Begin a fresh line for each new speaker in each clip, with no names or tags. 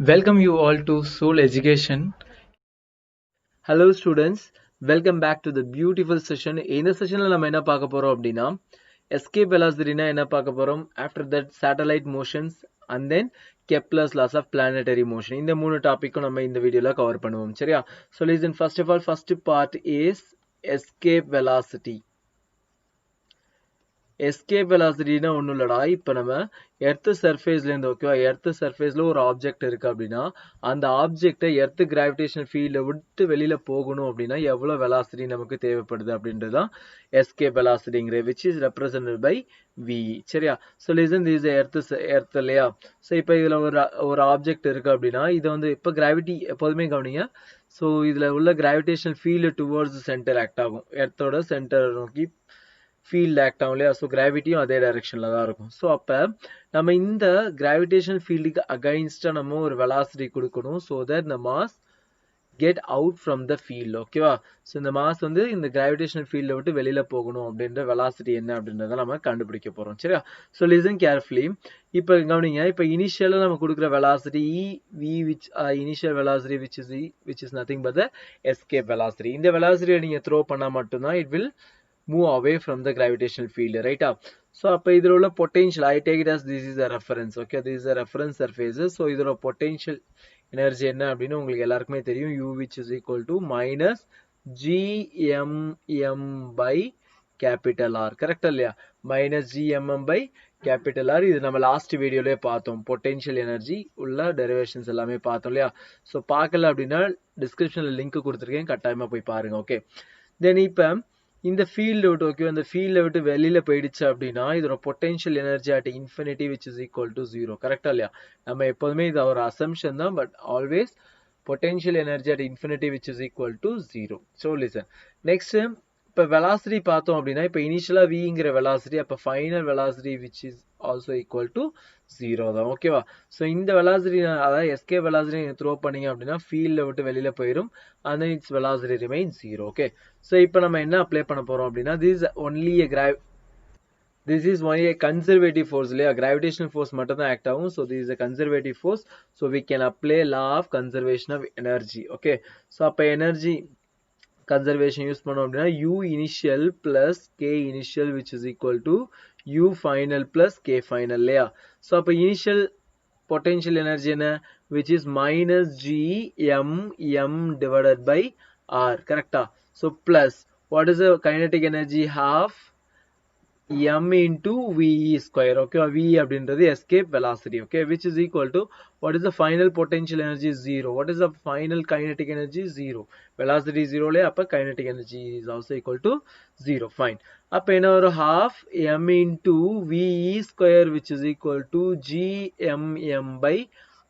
Welcome you all to Soul Education. Hello students, welcome back to the beautiful session. In the session நம்ம என்ன பார்க்க போறோம் அப்படின்னா escape velocity னா என்ன பார்க்க போறோம், after that satellite motions and then Kepler's laws of planetary motion. இந்த மூணு டாபிக்கும் நம்ம இந்த வீடியோல கவர் பண்ணுவோம். சரியா? So listen, first of all, first part is escape velocity. Escape வெலாசிட்டினா ஒன்றும் இல்லடா. இப்போ நம்ம எர்த் சர்ஃபேஸ்லேருந்து ஓகேவா, எர்த் சர்ஃபேஸில் ஒரு ஆப்ஜெக்ட் இருக்குது அப்படின்னா அந்த ஆப்ஜெக்டை எர்த் கிராவிடேஷன் ஃபீல்டை விட்டு வெளியில் போகணும் அப்படின்னா எவ்வளோ வெலாசிட்டி நமக்கு தேவைப்படுது அப்படின்றது தான் எஸ்கேப் வெலாசிட்டிங்கிற which is represented by v. சரியா? ஸோ லிசன் திஸ் எர்த் இல்லையா. ஸோ இப்போ இதில் ஒரு ஆப்ஜெக்ட் இருக்குது அப்படின்னா இதை வந்து இப்போ கிராவிட்டி எப்போதுமே கவனிங்க. ஸோ இதில் உள்ள gravitation field towards centre act ஆகும், எர்த்தோட சென்டர் நோக்கி ஃபீல்ட் ஆக்ட் ஆகும் இல்லையா. ஸோ கிராவிட்டியும் அதே டைரக்ஷனில் தான் இருக்கும். ஸோ அப்போ நம்ம இந்த கிராவிடேஷன் ஃபீல்டுக்கு அகைன்ஸ்டாக நம்ம ஒரு வெலாசிட்டி கொடுக்கணும். ஸோ தட் இந்த mass get out from the field ஓகேவா. ஸோ இந்த மாஸ் வந்து இந்த கிராவிடேஷன் ஃபீல்டை விட்டு வெளியில் போகணும் அப்படின்ற வெலாசிட்டி என்ன அப்படின்றத நம்ம கண்டுபிடிக்க போகிறோம். சரியா? So listen carefully. இப்போ கவனிங்க, இப்போ இனிஷியலாக நம்ம கொடுக்குற velocity v which initial velocity which is nothing but the escape velocity. இந்த வெலாசிட்டியை நீங்கள் த்ரோ பண்ணால் மட்டும்தான் it will move away from the gravitational field, right up. So அப்ப இதுல உள்ள potential, I take it as this is a reference, okay, this is a reference surfaces. So இதோட potential energy என்ன அப்படின்னு உங்களுக்கு எல்லாருக்குமே தெரியும், u which is equal to minus gmm by capital R, correct இல்லையா? minus gmm by capital R. இது நம்ம last வீடியோலயே பார்த்தோம், potential energy உள்ள derivations எல்லாமே பார்த்தோம் இல்லையா. ஸோ பார்க்கல அப்படின்னா டிஸ்கிரிப்ஷன்ல லிங்க் கொடுத்துருக்கேன், கட்டாயமா போய் பாருங்க. ஓகே, தென் இப்போ இந்த ஃபீல்டு விட்டு ஓகே, இந்த ஃபீல்டை விட்டு வெளியில போயிடுச்சு அப்படின்னா இதோட potential energy at infinity which is equal to zero, கரெக்டா இல்லையா? நம்ம எப்போதுமே இது ஒரு அசம்ஷன் தான், but always potential energy at infinity which is equal to zero. So listen, next இப்போ வெலாசிட்டி பார்த்தோம் அப்படின்னா இப்போ இனிஷியலா விங்கிற வெலாசிட்டி, அப்போ final velocity which is also equal to zero தான் ஓகேவா. ஸோ இந்த வெலாசிட்டி அதாவது எஸ்கே வெலாசிட்டி நீங்கள் த்ரோ பண்ணீங்க அப்படின்னா ஃபீல்டை விட்டு வெளியில போயிடும், and then its velocity remains zero. Okay, so இப்போ நம்ம என்ன அப்ளை பண்ண போறோம் அப்படின்னா this is only a conservative force இல்லையா, gravitational force மட்டும் தான் ஆக்ட் ஆகும். so this is a conservative force, so we can apply law of conservation of energy. okay, so அப்போ energy conservation யூஸ் பண்ணோம் அப்படின்னா u initial plus k initial which is equal to u final plus k final இல்லையா. so அப்போ initial potential energy என்ன, which is minus gmm divided by r, correct? So plus what is the kinetic energy, half m into v square, okay, v அப்படின்றது escape velocity, okay, which is equal to what is the final potential energy, zero. What is the final kinetic energy, zero. velocity zero லே அப்ப kinetic energy is also equal to zero. fine. அப்ப என்ன வரும், half m into v square which is equal to gmm by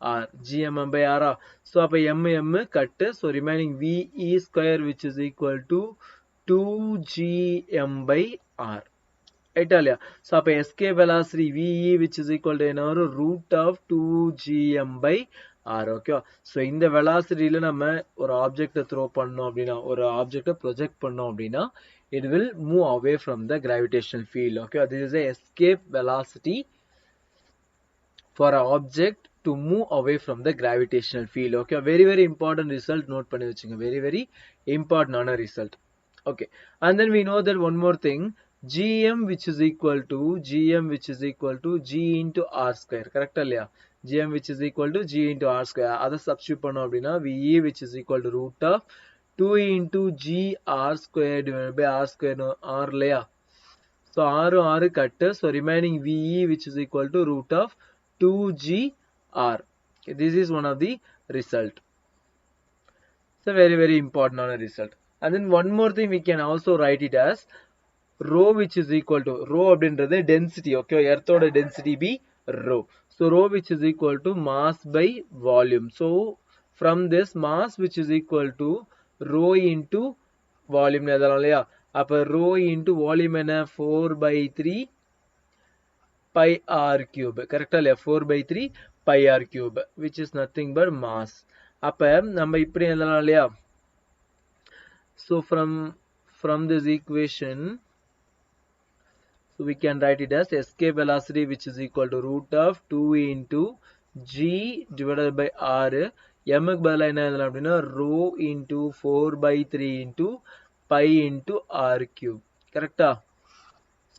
r, gmm by r. so அப்ப m cut, so remaining v square which is equal to 2gm by r. Italia. So அப்ப escape velocity ve which is equal to என்ன வரும், root of 2gm by r. okay, so இந்த velocityல நம்ம ஒரு ஆப்ஜெக்ட்டை throw பண்ணோம் அப்படின்னா, ஒரு ஆப்ஜெக்ட்டை ப்ரொஜெக்ட் பண்ணோம் அப்படின்னா it will move away from the gravitational field. okay, this is a escape velocity for an object to move away from the gravitational field. okay, very very important result, note பண்ணி வச்சுங்க, very very important ஆன result. okay, and then we know that one more thing, gm which is equal to g into r square, correct இல்லையா? gm which is equal to g into r square, அதை substitute பண்ணோம் அப்படின்னா ve which is equal to root of 2 into g r square divided by r square, r இல்லையா. so r cut, so remaining ve which is equal to root of 2g r. okay, this is one of the result. it's a very very important on a result. and then one more thing, we can also write it as rho which is equal to, rho அப்படின்றது density, okay, earthோட density be rho. so rho which is equal to mass by volume. so from this mass which is equal to rho into volume எழுதலாம் இல்லையா. அப்ப rho into volume என்ன, 4/3 pi r cube, correct இல்லையா, 4/3 pi r cube which is nothing but mass. அப்ப நம்ம இப்படி எழுதலாம் இல்லையா. so from this equation, so we can write it as escape velocity which is equal to root of 2 into g divided by r m க்கு பதிலா என்ன எழுதலாம் அப்படின்னா rho into 4/3 into pi into r cube கரெக்டா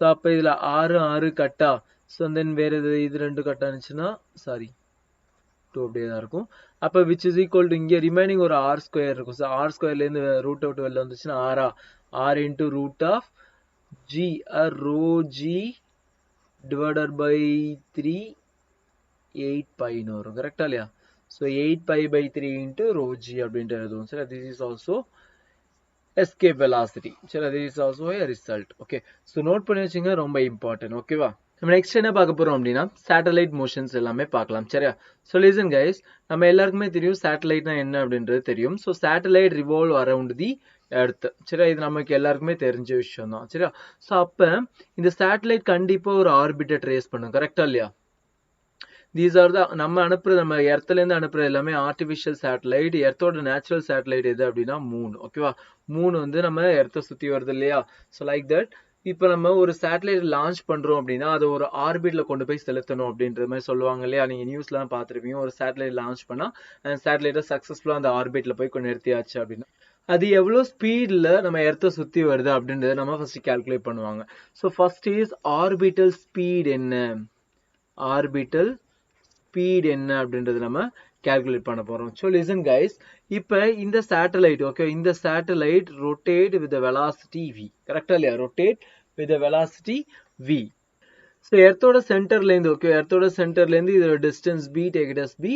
so அப்போ இதில் 6 கட்டா so then வேறு இது 2 கட்டா இருந்துச்சுன்னா சாரி 2 அப்படியே தான் இருக்கும் அப்போ விச் இஸ் ஈக்குவல் டு இங்கே ரிமைனிங் ஒரு r ஸ்கொயர் இருக்கும் ஸோ r ஸ்கொயர்லேருந்து ரூட் அவுட் வெளில வந்துச்சுன்னா r into root of g rho g divided by 3 8 pi வரும் கரெக்டா இல்லையா so 8 pi by 3 into rho g அப்படின்ட்டு எழுதுவோம் சரி this is also escape velocity சரி this is also a result okay so note பண்ணி வச்சுங்க ரொம்ப இம்பார்ட்டன்ட் ஓகேவா நம்ம நெக்ஸ்ட் என்ன பார்க்க போறோம் அப்படின்னா சேட்டலைட் மோஷன்ஸ் எல்லாமே பார்க்கலாம் சரியா ஸோ லிசன் கைஸ் நம்ம எல்லாருக்குமே தெரியும் சேட்டலைட்னா என்ன அப்படின்றது தெரியும் so satellite revolve around the earth சரியா இது நமக்கு எல்லாருக்குமே தெரிஞ்ச விஷயம் தான் சரியா ஸோ அப்போ இந்த சேட்டலைட் கண்டிப்பாக ஒரு ஆர்பிட்டை ட்ரேஸ் பண்ணும் கரெக்டா இல்லையா தீஸ் ஆர் தான் நம்ம அனுப்புறது நம்ம எர்த்துலேருந்து அனுப்புறது எல்லாமே ஆர்டிஃபிஷியல் சேட்டலைட் எர்த்தோட நேச்சுரல் சேட்டலைட் எது அப்படின்னா மூன் ஓகேவா மூன் வந்து நம்ம எர்த்தை சுற்றி வருது இல்லையா ஸோ லைக் தட் இப்போ நம்ம ஒரு சேட்டலைட் லான்ச் பண்ணுறோம் அப்படின்னா அதை ஒரு ஆர்பிட்டில் கொண்டு போய் செலுத்தணும் அப்படின்ற மாதிரி சொல்லுவாங்க இல்லையா நீங்கள் நியூஸ்லாம் பார்த்துருப்பீங்க ஒரு சேட்டலைட் லான்ச் பண்ணால் அந்த சேட்டலைட்டை சக்ஸஸ்ஃபுல்லாக அந்த ஆர்பிட்டில் போய் கொண்டு நிறுத்தியாச்சு அப்படின்னா அது எவ்வளோ ஸ்பீடில் நம்ம எர்த்தை சுற்றி வருது அப்படின்றத நம்ம ஃபஸ்ட்டு கால்குலேட் பண்ணுவாங்க so first is orbital speed என்ன ஆர்பிட்டல் ஸ்பீட் என்ன அப்படின்றது நம்ம கால்குலேட் பண்ண போறோம் ஸோ லிசன் கைஸ் இப்போ இந்த சேட்டலைட் ஓகே இந்த satellite rotate with velocity v கரெக்டா இல்லையா rotate with velocity v so எர்த்தோட சென்டர்லேருந்து ஓகே எர்த்தோட சென்டர்லேருந்து இதோட distance b take it as b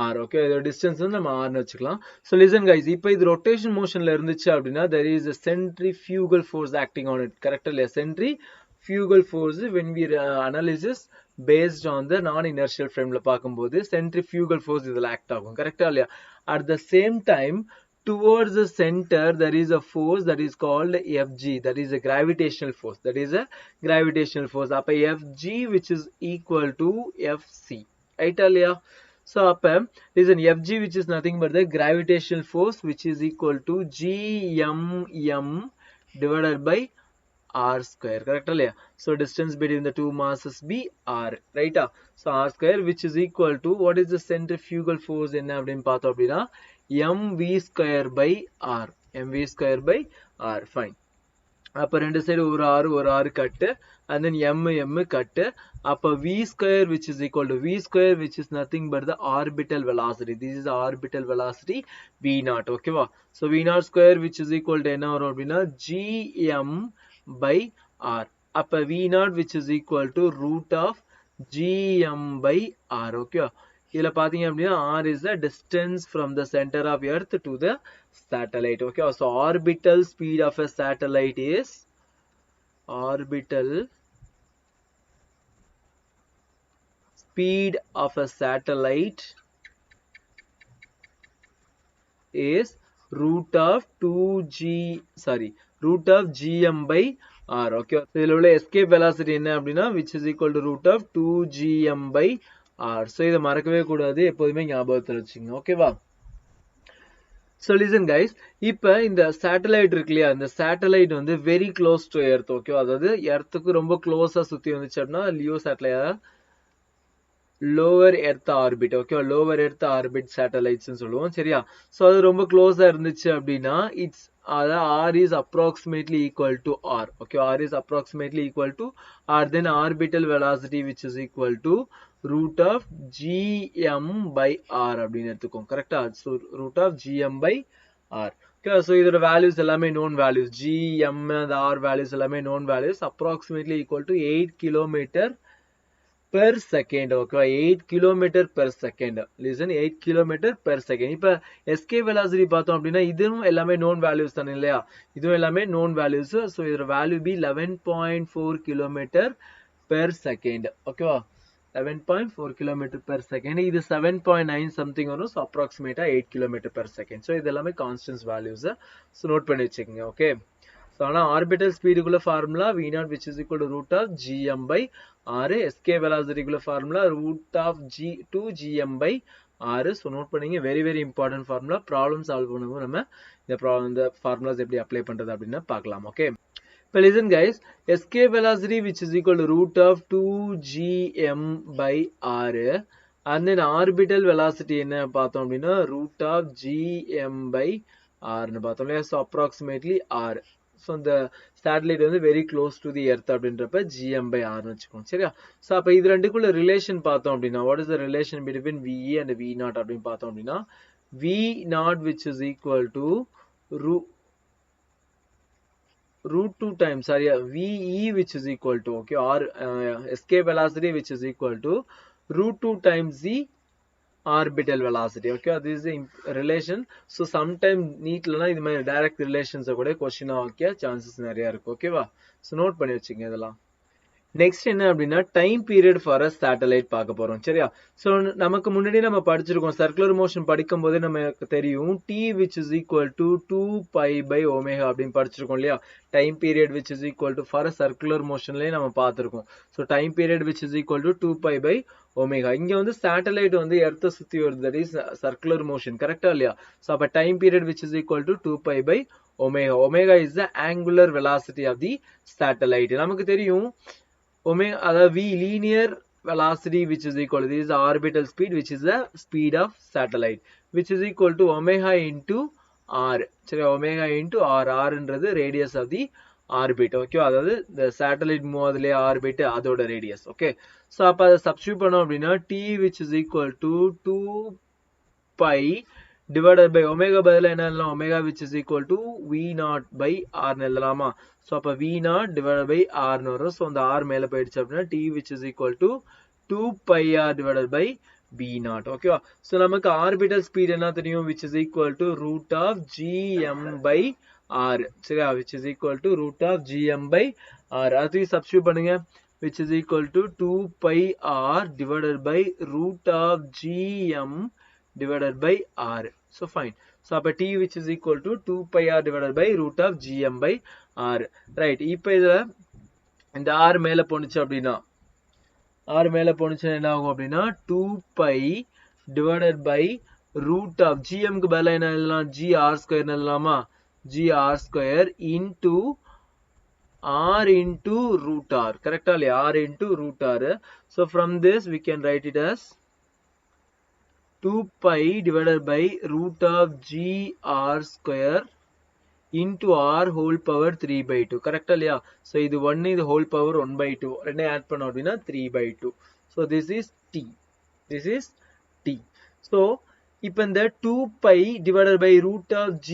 r okay இதோட டிஸ்டன்ஸ் வந்து நம்ம rன்னு வச்சுக்கலாம் ஸோ லிசன் கைஸ் இப்போ இது ரொட்டேஷன் மோஷன்ல இருந்துச்சு அப்படின்னா there is a centrifugal force acting on it கரெக்டா இல்லையா centrifugal force when we analysis based on the non-inertial frame பார்க்கும்போது centrifugal force இதில் ஆக்ட் ஆகும் கரெக்டா இல்லையா at the same time towards the center there is a force that is called fg that is a gravitational force அப்போ fg which is equal to fc ரைட்டா இல்லையா so அப்போ listen fg which is nothing but the gravitational force which is equal to gmm divided by r square correct இல்லையா so distance between the two masses be r right so r square which is equal to what is the centrifugal force என்ன அப்படின்னு பார்த்தோம் அப்படின்னா mv square by r fine அப்போ ரெண்டு side ஒரு r cut and then m கட்டு அப்போ v square which is equal to v square which is nothing but the orbital velocity this is the orbital velocity v0 ஓகேவா so v0 square which is equal to என்ன வரும் அப்படின்னா gm by r அப்ப v0 which is equal to root of gm by r okay இதுல பாத்தீங்க அப்படின்னா r is the distance from the center of earth to the satellite okay so orbital speed of a satellite is root of gm by r okay இதில உள்ள escape velocity என்ன அப்படின்னா which is equal to root of 2gm by r so இத மறக்கவே கூடாது எப்பவுமே ஞாபகத்துல வச்சுங்க ஓகேவா so listen guys இப்போ இந்த satellite இருக்கு இல்லையா இந்த satellite வந்து very close to earth okay அதாவது எர்த்துக்கு ரொம்ப க்ளோஸா சுத்தி வந்துச்சு அப்படின்னா Leo satellite lower earth orbit okay lower earth orbit satellites னு சொல்லுவோம் சரியா சோ அது ரொம்ப க்ளோஸா இருந்துச்சு அப்படினா it's r is approximately equal to r okay r is approximately equal to r then orbital velocity which is equal to root of gm by r அப்படினு எடுத்துக்கோங்க கரெக்ட்டா so root of gm by r okay so இதோட values எல்லாமே known values gm and r values எல்லாமே known values approximately equal to 8 kilometer per second okay 8 kilometer per second listen 8 kilometer per second இப்ப escape velocity பார்த்தோம் அப்படினா இதுவும் எல்லாமே known values தான இல்லையா இதுவும் எல்லாமே known values so இதோட value be 11.4 kilometer per second ஓகேவா 11.4 kilometer per second இது 7.9 something வரும் so approximate 8 kilometer per second so இது எல்லாமே constants values so note பண்ணி வெச்சுக்கங்க okay so ஆனா orbital speed குள்ள formula v0 which is equal to root of gm by r escape velocity குள்ள formula root of g2gm by r so note பண்ணீங்க very very important formula problem solve பண்ணும்போது நம்ம இந்த formulas எப்படி apply பண்றது அப்படினா பார்க்கலாம் okay but listen guys escape velocity which is equal to root of 2gm by r and then orbital velocity என்ன பார்த்தோம் அப்படின்னா root of gm by r னு பார்த்தோம் இல்லையா. so approximately r. so இந்த satellite வந்து very close to the earth அப்படின்றப்ப gm by r னு வச்சுக்கோங்க சரியா. so அப்ப இது ரெண்டுக்குள்ள ரிலேஷன் பார்த்தோம் அப்படின்னா what is the relation between ve and v0 அப்படின்னு பார்த்தோம் அப்படின்னா v0 which is equal to root 2 times sorry ve which is equal to okay or escape velocity which is equal to root 2 times the orbital velocity. okay this is the relation. so sometime neatla இது மாதிரி direct relations கூட question ஆக்க chances நிறைய இருக்கு. ஓகேவா. so note பண்ணி வச்சுங்க இதெல்லாம். நெக்ஸ்ட் என்ன அப்படின்னா time period for a satellite பார்க்க போறோம் சரியா. ஸோ நமக்கு முன்னாடி நம்ம படிச்சிருக்கோம் சர்க்குலர் மோஷன் படிக்கும் போதே நமக்கு தெரியும் t which is equal to 2 pi by omega அப்படின்னு படிச்சிருக்கோம் இல்லையா. Time period which is equal to for a circular மோஷன்லயே நம்ம பார்த்திருக்கோம். So time period which is equal to 2 pi by omega. இங்க வந்து சேட்டலைட் வந்து எர்த்தை சுத்தி வருது, தட் இஸ் சர்க்குலர் மோஷன் கரெக்டா இல்லையா. ஸோ அப்ப time period which is equal to 2 pi by omega. omega is the angular velocity of the satellite. நமக்கு தெரியும் omega அதாவது v linear velocity which is equal to this is the orbital speed which is the speed of satellite which is equal to omega into r. சரி omega into r. r ன்றது radius of the orbit. Okay அதாவது the satellite move ஆகுதுல orbit அதோட radius. Okay so அப்ப அத substitute பண்ணோம் அப்படினா t which is equal to 2 pi divided by omega பதிலா என்ன எழுதலாம் omega which is equal to v0 by r னு எழுதலாமா. so அப்ப v0 divided by r னு வரும். so அந்த r மேல போயிடுச்சு அப்படினா t which is equal to 2 pi r divided by v0. ஓகேவா. so நமக்கு ஆர்பிட்டல் ஸ்பீட் என்ன தெரியும் which is equal to root of gm by r. சரியா which is equal to root of gm by r. அது substitute பண்ணுங்க which is equal to 2 pi r divided by root of gm divided by r. so fine. so அப்ப t which is equal to 2 pi r divided by root of gm by r. right. இப்ப இதுல இந்த r மேல போனுச்சு அப்படினா r மேல போனுச்சு என்ன ஆகும் அப்படினா 2 pi divided by root of gm க்கு பதிலா என்ன எழுதலாம் g r square னு எழுதலாமா. g r square into r into root r. correct ah r into root r. so from this we can write it as 2 pi divided by root of g r square into r whole power 3 by 2. correct இல்லையா. so இது 1 இது whole power 1 by 2 ரெண்டே add பண்ணோம் அப்படினா 3 by 2. so this is t. this is t. so இப்போ இந்த 2 pi divided by root of g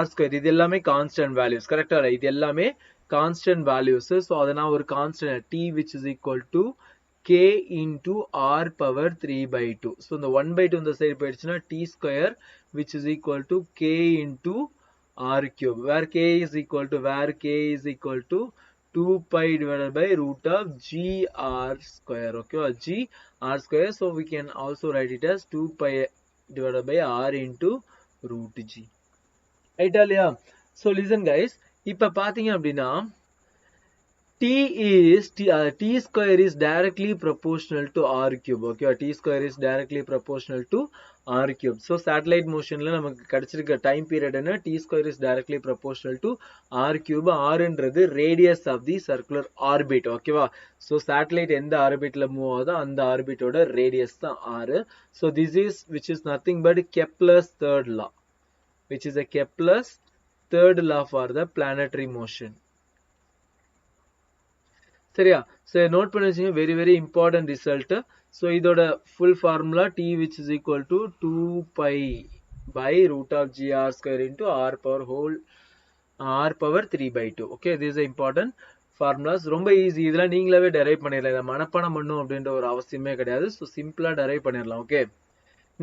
r square இது எல்லாமே constant values. correct ஆ இது எல்லாமே constant values. so அத நான் ஒரு constant t which is equal to k into r power 3 by 2. so the 1 by 2 இந்த side போயிடுச்சுனா t square which is equal to k into r cube where k is equal to 2 pi divided by root of g r square. okay g r square. so we can also write it as 2 pi divided by r into root g. right இல்லையா. so listen guys, இப்ப பாத்தீங்க அப்படினா t square is directly proportional to r cube. okay t square is directly proportional to r cube. so satellite motionல நமக்கு கிடைச்சிருக்க time period என்ன t square is directly proportional to r cube. r ன்றது radius of the circular orbit. ஓகேவா. so satellite எந்த ஆர்பிட்ல move ஆகுதோ அந்த ஆர்பிட்டோட radius தான் r. so this is which is nothing but Kepler's third law, which is a Kepler's third law for the planetary motion. சரியா. so note பண்ணி வச்சுங்க very very important result. so இதோட full formula t which is equal to 2 pi by root of g r square into r power 3 by 2. okay this is important formulas. ரொம்ப easy. இதெல்லாம் நீங்களாவே derive பண்ணிடலாம். இதை மனப்பாடம் பண்ணும் அப்படின்ற ஒரு அவசியமே கிடையாது. so சிம்பிளா டெரைவ் பண்ணிடலாம். Okay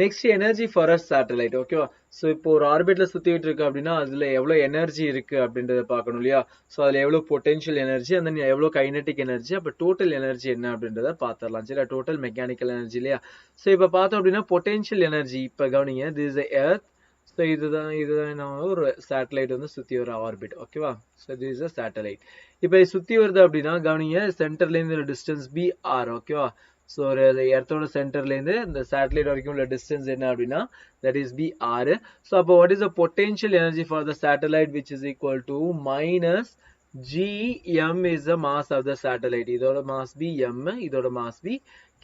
next energy for a satellite. ஓகேவா. ஸோ இப்போ ஒரு ஆர்பிட்ல சுத்திட்டு இருக்கு அப்படின்னா அதுல எவ்வளவு எனர்ஜி இருக்கு அப்படின்றத பார்க்கணும் இல்லையா. ஸோ அதுல எவ்வளவு பொட்டென்ஷியல் எனர்ஜி அந்த எவ்வளவு கைனெட்டிக் எனர்ஜி அப்ப டோட்டல் எனர்ஜி என்ன அப்படின்றத பார்த்துடலாம். சரியா. டோட்டல் மெக்கானிக்கல் எனர்ஜி இல்லையா. ஸோ இப்ப பார்த்தோம் அப்படின்னா பொட்டென்ஷியல் எனர்ஜி இப்ப கவனிங்க this is earth. ஸோ இதுதான் ஒரு சேட்டலைட் வந்து சுத்தி வர ஆர்பிட். ஓகேவா. So this is a satellite. இப்ப சுத்தி வருது அப்படின்னா கவனிங்க சென்டர்ல இருந்து டிஸ்டன்ஸ் பி ஆர். ஓகேவா. ஸோ ஒரு எர்த்தோட சென்டர்லேருந்து இந்த சேட்டலைட் வரைக்கும் உள்ள டிஸ்டன்ஸ் என்ன அப்படின்னா that is b r. So அப்போ what is the potential energy for the satellite which is equal to minus gm is the mass of the satellite. இதோட மாஸ் பி m, இதோட mass be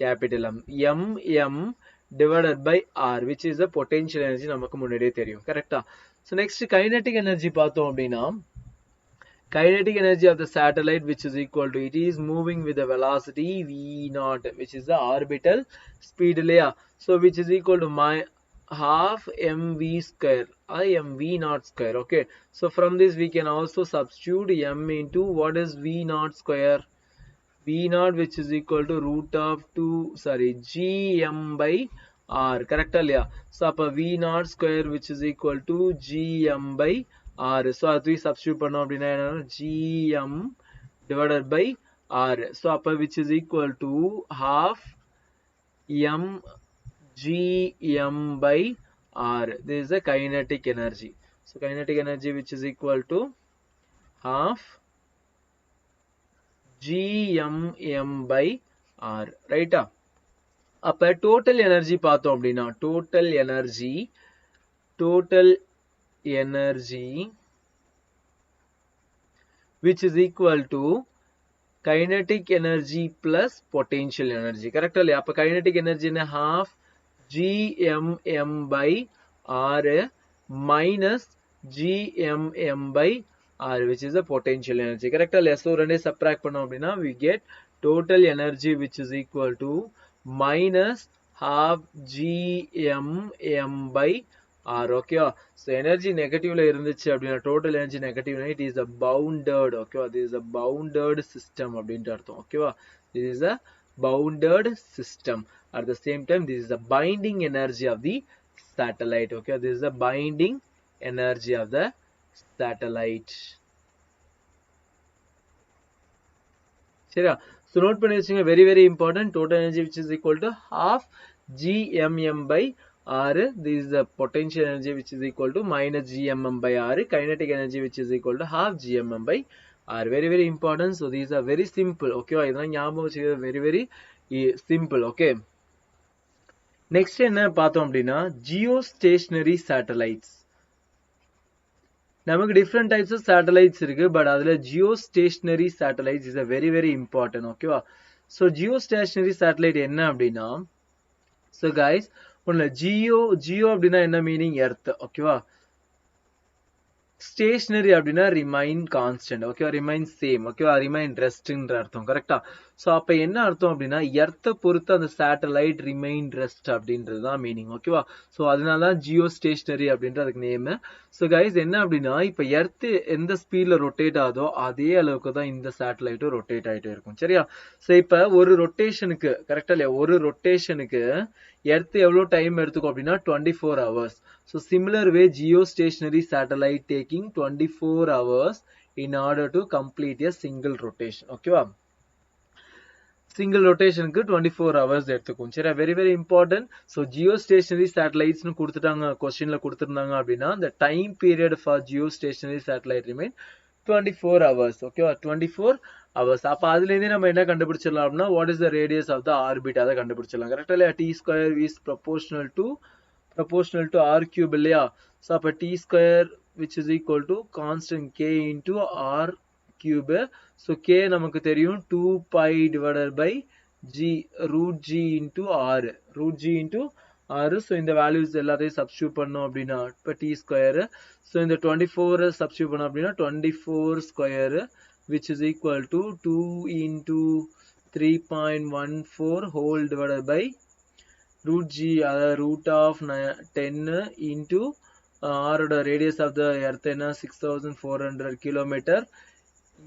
capital M. M divided by R, which is the potential energy நமக்கு முன்னாடியே தெரியும். கரெக்ட்டா? So next kinetic energy பார்த்தோம் அப்படின்னா kinetic energy of the satellite, which is equal to, it is moving with the velocity v0, which is the orbital speed இல்லையா? So which is equal to my half mv square or mv0 square. Okay, so from this we can also substitute m into what is v0 square? v0, which is equal to root of gm by r. Correct இல்லையா? So அப்ப v0 square, which is equal to gm by r. So அது substitute பண்ணோம் அப்படின்னா gm divided by r. So அப்ப which is equal to half m gm by r. This is the kinetic energy. So kinetic energy, which is equal to half gmm by r. Right? அப்ப total energy பார்த்தோம் அப்படின்னா total energy which is equal to kinetic energy plus potential energy. Correct இல்லையா? அப்ப kinetic energy என்ன? half gmm by r minus gmm by r, which is the potential energy. Correct இல்லையா? So ரெண்டே subtract பண்ணோம் அப்படின்னா we get total energy, which is equal to minus half gmm by r. Okay, so energy negative la irundhuchu appadina total energy negative na, it is a bounded. Okay, this is a bounded system அப்படினு அர்த்தம். Okay, this is a bounded system. At the same time, this is the binding energy of the satellite. Okay, this is the binding energy of the satellite. சரியா? So note பண்ணி வச்சுங்க, very important. Total energy, which is equal to half gmm by r. This is the potential energy, which is equal to minus gmm by r. Kinetic energy, which is equal to half gmm by r. Very important. So these are very simple. Okay, இதெல்லாம் ஞாபகம் வச்சுக்கிறது very simple. Okay, next என்ன பார்த்தோம் அப்படின்னா geostationary satellites. நமக்கு different types of satellites இருக்கு, but அதுல geostationary satellites is a very important. ஓகேவா? So geostationary satellite என்ன அப்படின்னா, so guys, ஒண்ணுல geo அப்படின்னா என்ன மீனிங்? எர்த். ஓகேவா? ஸ்டேஷனரி அப்படின்னா ரிமைன் கான்ஸ்டன்ட். ஓகேவா? Remain same. ஓகேவா? ரிமைன் ரெஸ்ட்ன்ற அர்த்தம். கரெக்டா? ஸோ அப்ப என்ன அர்த்தம் அப்படின்னா எர்த்தை பொறுத்து அந்த சேட்டலைட் ரிமைன் ரெஸ்ட் அப்படின்றது தான் மீனிங். ஓகேவா? ஸோ அதனால தான் ஜியோ ஸ்டேஷனரி அப்படின்ற அதுக்கு நேம். ஸோ கைஸ் என்ன அப்படின்னா இப்ப எர்த்து எந்த ஸ்பீட்ல ரொட்டேட் ஆகுதோ அதே அளவுக்கு தான் இந்த சேட்டலைட்டும் ரொட்டேட் ஆகிட்டே இருக்கும். சரியா? ஸோ இப்ப ஒரு ரொட்டேஷனுக்கு, கரெக்டா இல்லையா, ஒரு ரொட்டேஷனுக்கு எர்த் எவ்வளவு டைம் எடுத்துக்கும் அப்படின்னா 24 hours. So similar way, geostationary satellite taking 24 hours in order to complete a single rotation. Okay, single rotation ku 24 hours எடுத்துக்கும். சரி, very important. So geostationary satellites னு கொடுத்துட்டாங்க, क्वेश्चनல கொடுத்திருந்தாங்க அப்படினா the time period for geostationary satellite remain 24 hours. Okay, 24 hours. அப்ப அதுல இருந்து நம்ம என்ன கண்டுபிடிச்சிடலாம் அப்படினா what is the radius of the orbit அத கண்டுபிடிச்சிடலாம். கரெக்ட்டா இல்லையா? t square is proportional to r cube இல்லையா? So அப்ப t square, which is equal to constant k into r cube. So k நமக்கு தெரியும் 2 pi divided by root g into r. So இந்த values எல்லாத்தையும் substitute பண்ணோம் அப்படின்னா இப்ப t square. So இந்த 24 substitute பண்ணோம் அப்படின்னா 24 square, which is equal to 2 into 3.14 whole divided by root g, root of 10 into r radius of the earth என்ன 6400 kilometer,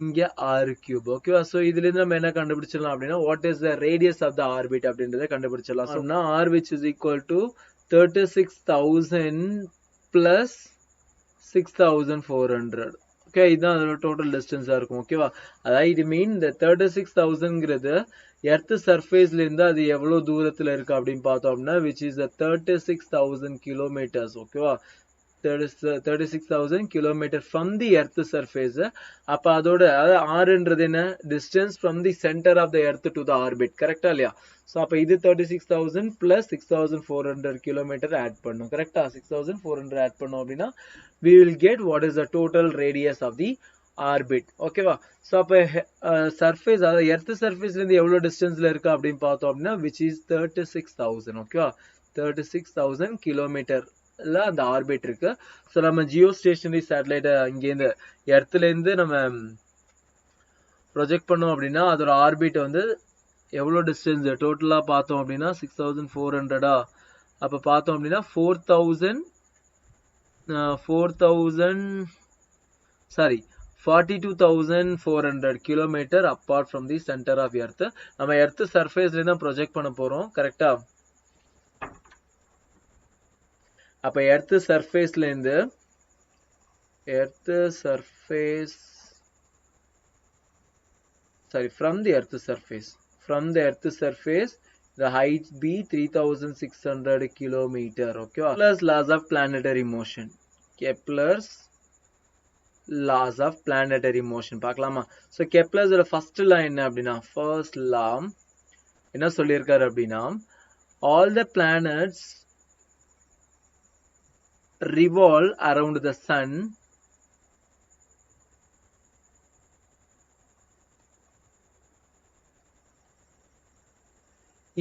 இங்க r cube. ஓகேவா? சோ இதுல இருந்து நம்ம என்ன கண்டுபிடிச்சலாம் அப்படினா what is the radius of the orbit அப்படின்றதை கண்டுபிடிச்சலாம். சோனா r, which is equal to 36,000 plus 6,400. Okay, இதுதான் அதோட டோட்டல் டிஸ்டன்ஸா இருக்கும். ஓகேவா? அதாவது இது மீன் இந்த 36,000ங்கிறது எர்த் சர்ஃபேஸ்ல இருந்து அது எவ்வளவு தூரத்துல இருக்கு அப்படின்னு பார்த்தோம் அப்படின்னா which is the 36,000 kilometers. ஓகேவா? 36,000 kilometer from the earth surface. அப்ப அதோட rன்றது என்ன? distance from the center of the earth to the orbit. கரெக்டா இல்லையா? சோ அப்ப இது 36,000 plus 6,400 kilometer ஆட் பண்ணும். கரெக்டா? 6,400 ஆட் பண்ணோம் அப்படின்னா we will get what is the total radius of the orbit ஓகேவா. ஸோ அப்போ சர்ஃபேஸ் அதாவது எர்த் சர்ஃபேஸ்லேருந்து எவ்வளோ டிஸ்டன்ஸில் இருக்குது அப்படின்னு பார்த்தோம் அப்படின்னா விச் இஸ் 36,000 ஓகேவா. 36,000 கிலோமீட்டர்ல அந்த ஆர்பிட் இருக்கு. ஸோ நம்ம ஜியோ ஸ்டேஷனரி சேட்டலைட்டை இங்கேருந்து எர்த்துலேருந்து நம்ம ப்ரொஜெக்ட் பண்ணோம் அப்படின்னா அதோட ஆர்பிட் வந்து எவ்வளோ டிஸ்டன்ஸ் டோட்டலாக பார்த்தோம் அப்படின்னா 6,400 அப்போ பார்த்தோம் அப்படின்னா 42,400 kilometre apart from the centre of earth. நம்ம எர்த் சர்ஃபேஸ்ல தான் ப்ரொஜெக்ட் பண்ண போறோம் கரெக்டா. அப்ப எர்த் சர்ஃபேஸ்ல இருந்து from the earth surface the height be 3,600 kilometer okay. Kepler's laws of planetary motion. Kepler's laws of planetary motion பார்க்கலாமா. so Kepler's first law என்ன அப்படின்னா first law என்ன சொல்லியிருக்காரு அப்படின்னா all the planets revolve around the sun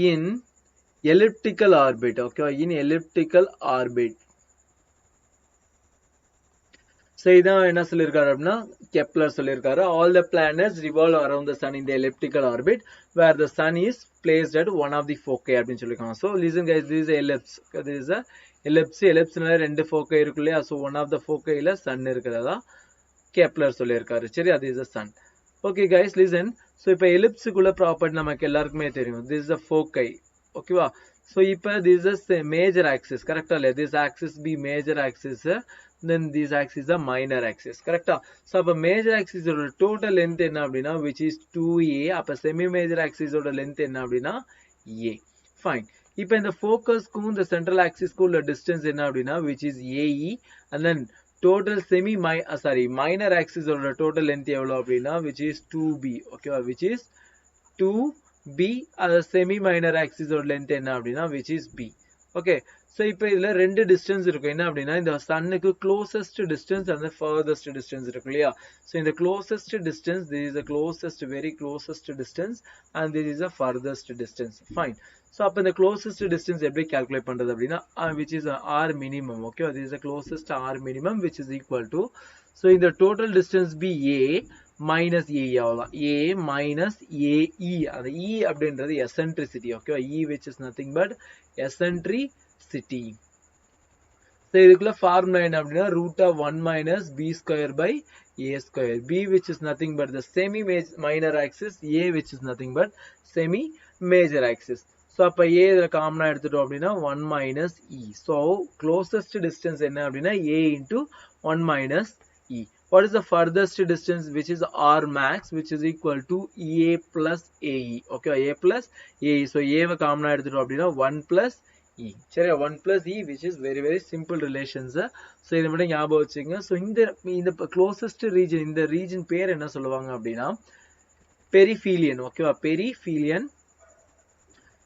in elliptical orbit okay, in elliptical orbit. so இதான் என்ன சொல்லியிருக்காரு அப்படின்னா கெப்லர் சொல்லியிருக்காரு all the planets revolve around the sun in the elliptical orbit where the sun is placed at one of the foci அப்படின்னு சொல்லியிருக்காங்க. so listen guys, this is a ellipse okay, this is a ellipse ரெண்டு foci இருக்கு இல்லையா. so one of the foci ல sun இருக்கிறதா Kepler சொல்லியிருக்காரு சரி. அது is the sun okay guys listen. so இப்போ எலிப்ஸுக்குள்ள ப்ராப்பர்ட்டி நமக்கு எல்லாருக்குமே தெரியும். this is a foci ஓகேவா. so இப்போ this is a major axis கரெக்டா இல்லையா. this axis be major axis then this axis a minor axis கரெக்டா. so அப்போ major axis ஓட total length என்ன அப்படின்னா which is 2a. அப்போ semi major axis ஓட length என்ன அப்படின்னா a. fine. இப்போ இந்த ஃபோக்கஸ்க்கும் இந்த சென்ட்ரல் ஆக்சிஸ்க்கும் உள்ள டிஸ்டன்ஸ் என்ன அப்படின்னா which is ae and then total minor axis ஓட total length எவ்வளவு அப்படின்னா which is 2b ஓகேவா. which is 2b. அது semi minor axis ஓட length என்ன அப்படின்னா which is b okay. so இப்போ இதுல ரெண்டு டிஸ்டன்ஸ் இருக்கும் என்ன அப்படின்னா இந்த சன்னுக்கு closest distance and furthest distance இருக்கு இல்லையா. so இந்த closest distance this is the closest very closest distance and this is the furthest distance fine. so அப்ப இந்த closest distance எப்படி calculate பண்றது அப்படின்னா which is r minimum okay. this is the closest r minimum which is equal to so in the total distance be a minus a அவ்வளவுதான் a minus ae. அந்த e அப்படின்றது eccentricity okay. e which is nothing but eccentricity. so இதுக்குள்ள formula என்ன அப்படின்னா root of 1 minus b square by a square. b which is nothing but the semi minor axis, a which is nothing but semi major axis. so அப்ப a இதுல காமனா எடுத்துட்டோம் அப்படின்னா 1 minus e. so closest distance என்ன அப்படின்னா a into 1 minus e. what is the furthest distance which is r max which is equal to a plus ae okay. a plus ae. so a வை காமனா எடுத்துட்டோம் அப்படின்னா 1 plus e சரியா. 1 plus e which is very very simple relations. so இத மட்டும் ஞாபகம் வச்சுங்க. so இந்த closest region இந்த region பேர் என்ன சொல்லுவாங்க அப்படின்னா பெரிஃபீலியன் ஓகேவா. பெரிஃபீலியன்.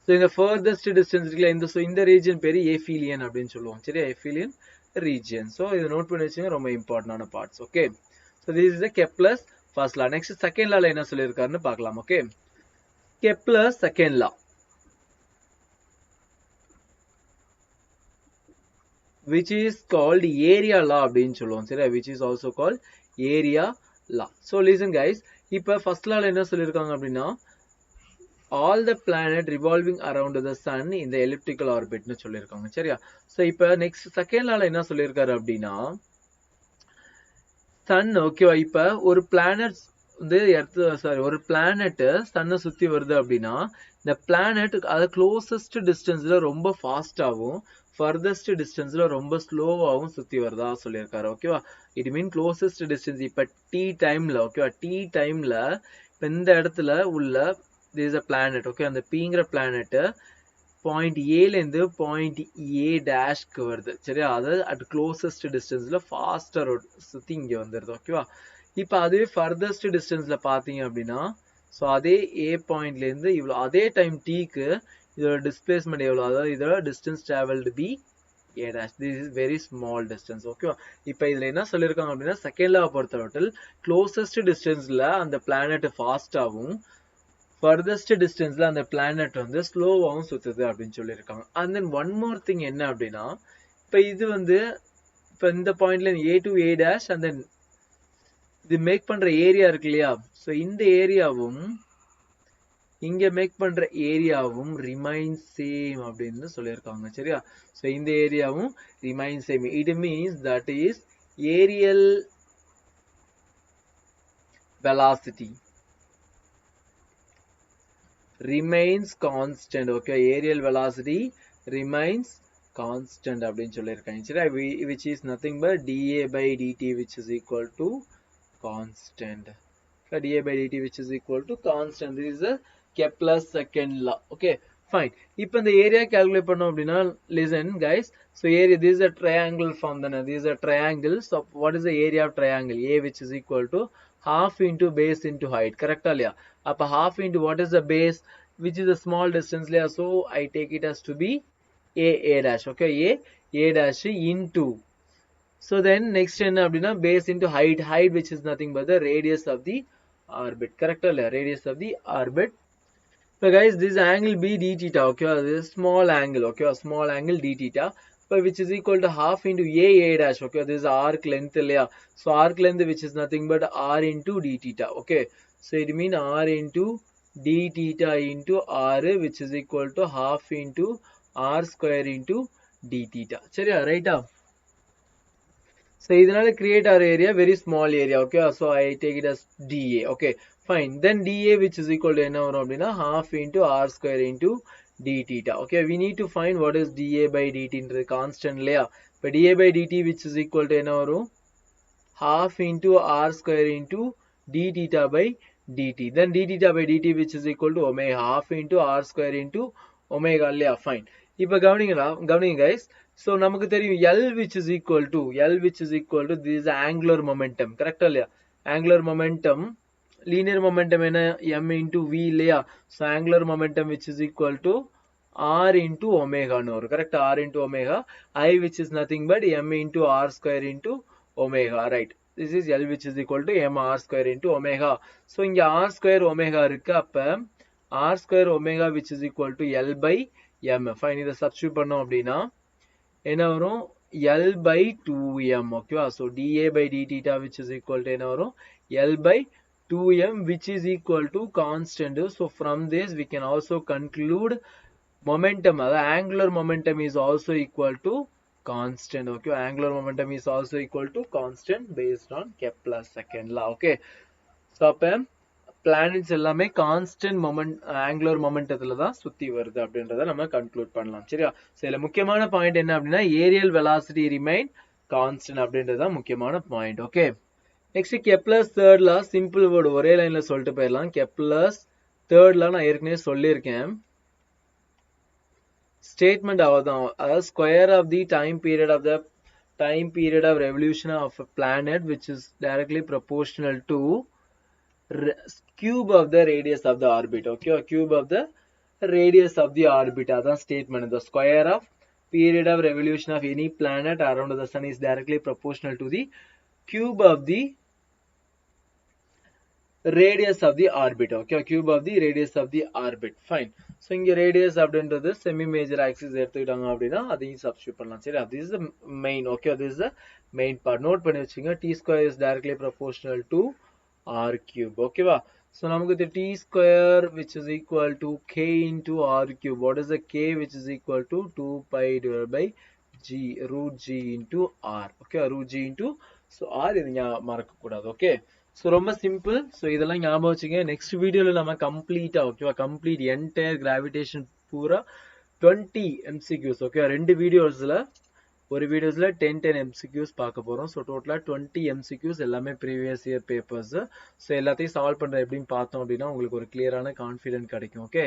so இந்த furthest distance இருக்குல இந்த region பேரு ஏஃபீலியன் அப்படின்னு சொல்லுவோம் சரியா. Aphelion region. so இத நோட் பண்ணி வச்சுங்க, ரொம்ப இம்பார்ட்டன்டான parts okay. so this is the Kepler's first law. next second law என்ன சொல்லிருக்காருன்னு பார்க்கலாம் okay. Kepler's second law which is called area law அப்படின்னு சொல்லுவோம் சரியா. which is also called area law. so listen guys, இப்போ first law என்ன சொல்லிருக்காங்க அப்படின்னா all the planet revolving around the sun in the elliptical orbit னு சொல்லிருக்காங்க சரியா. so இப்போ next second law என்ன சொல்லிருக்காரு அப்படின்னா sun ஓகேவா. இப்போ ஒரு பிளானட் வந்து ஒரு பிளானட் சன்னை சுத்தி வருது அப்படின்னா இந்த பிளானட் அது க்ளோசஸ்ட் டிஸ்டன்ஸ்ல ரொம்ப ஃபாஸ்டாகவும் ஃபர்தஸ்ட் டிஸ்டன்ஸ்ல ரொம்ப ஸ்லோவாகவும் சுத்தி வருதா சொல்லியிருக்காரு ஓகேவா. இட் மீன் க்ளோசஸ்ட் டிஸ்டன்ஸ் இப்போ டி டைம்ல ஓகேவா. டி டைம்ல இப்போ இந்த இடத்துல உள்ள this is a planet okay. அந்த pங்கிற planet பாயிண்ட் ஏல இருந்து பாயிண்ட் ஏ டேஷ்க்கு வருது சரியா. அது அட் க்ளோசஸ்ட் டிஸ்டன்ஸ்ல ஃபாஸ்டா சுத்தி இங்க வந்துருது ஓகேவா. இப்போ அதுவே ஃபர்தஸ்ட் டிஸ்டன்ஸ்ல பாத்தீங்க அப்படின்னா ஸோ அதே ஏ பாயிண்ட்ல இருந்து இவ்வளோ அதே டைம் டீக்கு இதோட டிஸ்பிளேஸ்மெண்ட் எவ்வளோ, அதாவது இதோட distance travelled be a dash. This is very small distance. Okay. இப்போ இதுல என்ன சொல்லிருக்காங்க அப்படின்னா செகண்ட் லா பொறுத்தவரையில் closest distanceல அந்த பிளானட் ஃபாஸ்டாவும் furthest distanceல அந்த பிளானட் வந்து ஸ்லோவாவும் சுத்துது அப்படின்னு சொல்லியிருக்காங்க. And then one more thing என்ன அப்படின்னா இப்போ இது வந்து இப்போ இந்த பாயிண்ட்ல a to a dash and then இது மேக் பண்ற ஏரியா இருக்கு இல்லையா, ஸோ இந்த ஏரியாவும் இங்க மேக் பண்ற ஏரியாவும் ரிமைன் சேம் அப்படின்னு சொல்லியிருக்காங்க. சரியா, ஸோ இந்த ஏரியாவும் remain same. It means that is areal velocity remains constant. Okay, areal velocity remains constant அப்படின்னு சொல்லியிருக்காங்க. சரியா, which is nothing but dA by dt which is equal to constant. Okay, dA by dt which is equal to constant. This is a Kepler's second law. Okay, fine. இப்போ இந்த area calculate பண்ணோம் அப்படின்னா listen guys, so area, this is a triangle form. Then this is a triangle. So what is the area of triangle? A which is equal to half into base into height. Correct இல்லையா? அப்ப half into what is the base which is a small distance இல்லையா? So I take it as to be a dash. Okay, a dash into, so then next என்ன அப்படின்னா base into height which is nothing but the radius of the orbit. Correct இல்லையா? radius of the orbit. So guys, this angle b d theta. Okay, this is small angle. Okay, a small angle d theta, which is equal to half into a dash. Okay, this is arc length இல்லையா? So arc length which is nothing but r into d theta. Okay, so it means r into d theta into r which is equal to half into r square into d theta. சரியா, ரைட்டா? So இதனால create our area very small area. Okay, so I take it as dA. Okay, fine. Then dA which is equal to என்ன வரும் அப்படின்னா half into r square into d theta. Okay, we need to find what is dA by dt ன்றது constant இல்லையா? இப்போ dA by dt which is equal to என்ன வரும்? half into r square into d theta by dt. Then d theta by dt which is equal to omega, half into r square into omega இல்லையா? Fine. இப்போ கவனிங்க guys. So நமக்கு தெரியும் L which is equal to this is angular momentum. Correct இல்லையா? angular momentum, linear momentum என்ன? m into v இல்லையா? So angular momentum which is equal to r into omega ன்னு வரும். correct, r into omega. I which is nothing but m into r square into omega. Right, this is L which is equal to m r square into omega. So இங்க r square omega இருக்கு, அப்ப r square omega which is equal to L by m. Fine, இதை substitute பண்ணோம் அப்படின்னா என்ன வரும்? L by 2m. ஓகேவா? so dA by d theta which is equal to என்ன வரும்? L by 2m which is equal to constant. So from this we can also conclude momentum, angular momentum is also equal to constant. Okay, angular momentum is also equal to constant based on Kepler's second law. Okay, so அப்ப planets எல்லாமே constant moment angular momentumல தான் சுத்தி வருது அப்படின்றத நம்ம conclude பண்ணலாம். சரியா, so இதுல முக்கியமான பாயிண்ட் என்ன அப்படின்னா ஏரியல் வெலாசிட்டி ரிமைன் கான்ஸ்டன்ட் அப்படின்றது தான் முக்கியமான point. Okay, next Kepler's third law, simple word ஒரே லைன்ல சொல்லிட்டு போயிடலாம். கெப்லர்ஸ் தேர்ட் லா நான் ஏற்கனவே சொல்லியிருக்கேன். ஸ்டேட்மெண்ட் அவதான், அதாவது square of the time period of revolution of a planet which is directly proportional to cube of the radius of the orbit. Okay, cube of the radius of the orbit, அதான் statement. The square of period of revolution of any planet around the sun is directly proportional to the cube of the radius of the orbit. Okay, cube of the radius of the orbit. Fine. So இங்க radius அப்படின்றது semi major axis எடுத்துக்கிட்டாங்க அப்படின்னா அதையும் substitute பண்ணலாம். சரி, this is the main. Okay, this is the main part. note பண்ணி வச்சுங்க, t square is directly proportional to r cube. Okay va? So நமக்கு the t square which is equal to k into r cube. What is the k which is equal to 2 pi divided by g root g into r. Okay, root g into, so r இது மறக்க கூடாது. Okay, so ரொம்ப simple. So இதெல்லாம் ஞாபகம் வச்சுங்க. Next வீடியோவில் நம்ம கம்ப்ளீட்டா, ஓகேவா, கம்ப்ளீட் என்டையர் கிராவிடேஷன் பூரா 20 MCQs. ஓகே, ரெண்டு வீடியோஸ்ல, ஒரு வீடியோஸ்ல 10 MCQs பார்க்க போறோம். ஸோ டோட்டலா 20 MCQs எல்லாமே ப்ரீவியஸ் இயர் பேப்பர்ஸ். ஸோ எல்லாத்தையும் சால்வ் பண்ற எப்படின்னு பார்த்தோம் அப்படின்னா உங்களுக்கு ஒரு கிளியரான கான்ஃபிடென்ட் கிடைக்கும். ஓகே,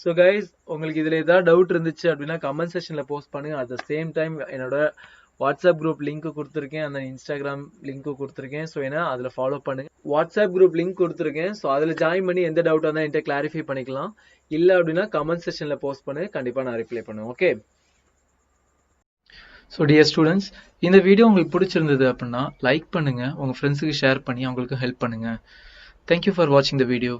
ஸோ கைஸ், உங்களுக்கு இதுல ஏதாவது டவுட் இருந்துச்சு அப்படின்னா கமெண்ட் செக்ஷன்ல போஸ்ட் பண்ணுங்க. அட் த சேம் டைம் என்னோட வாட்ஸ்அப் குரூப் லிங்க் கொடுத்துருக்கேன், அந்த இன்ஸ்டாகிராம் லிங்க் கொடுத்துருக்கேன். ஸோ ஏன்னா அதில் ஃபாலோ பண்ணுங்க. வாட்ஸ்அப் குரூப் லிங்க் கொடுத்துருக்கேன். ஸோ அதில் ஜாயின் பண்ணி எந்த டவுட்டாக இருந்தால் என்கிட்ட கிளாரிஃபை பண்ணிக்கலாம். இல்லை அப்படின்னா கமெண்ட் செக்ஷனில் போஸ்ட் பண்ணுங்க, கண்டிப்பாக நான் ரிப்ளை பண்ணுவேன். ஓகே,
ஸோ டியர் ஸ்டூடெண்ட்ஸ், இந்த வீடியோ உங்களுக்கு பிடிச்சிருந்தது அப்படின்னா லைக் பண்ணுங்கள், உங்கள் ஃப்ரெண்ட்ஸுக்கு ஷேர் பண்ணி அவங்களுக்கு ஹெல்ப் பண்ணுங்கள். தேங்க்யூ ஃபார் வாட்சிங் த வீடியோ.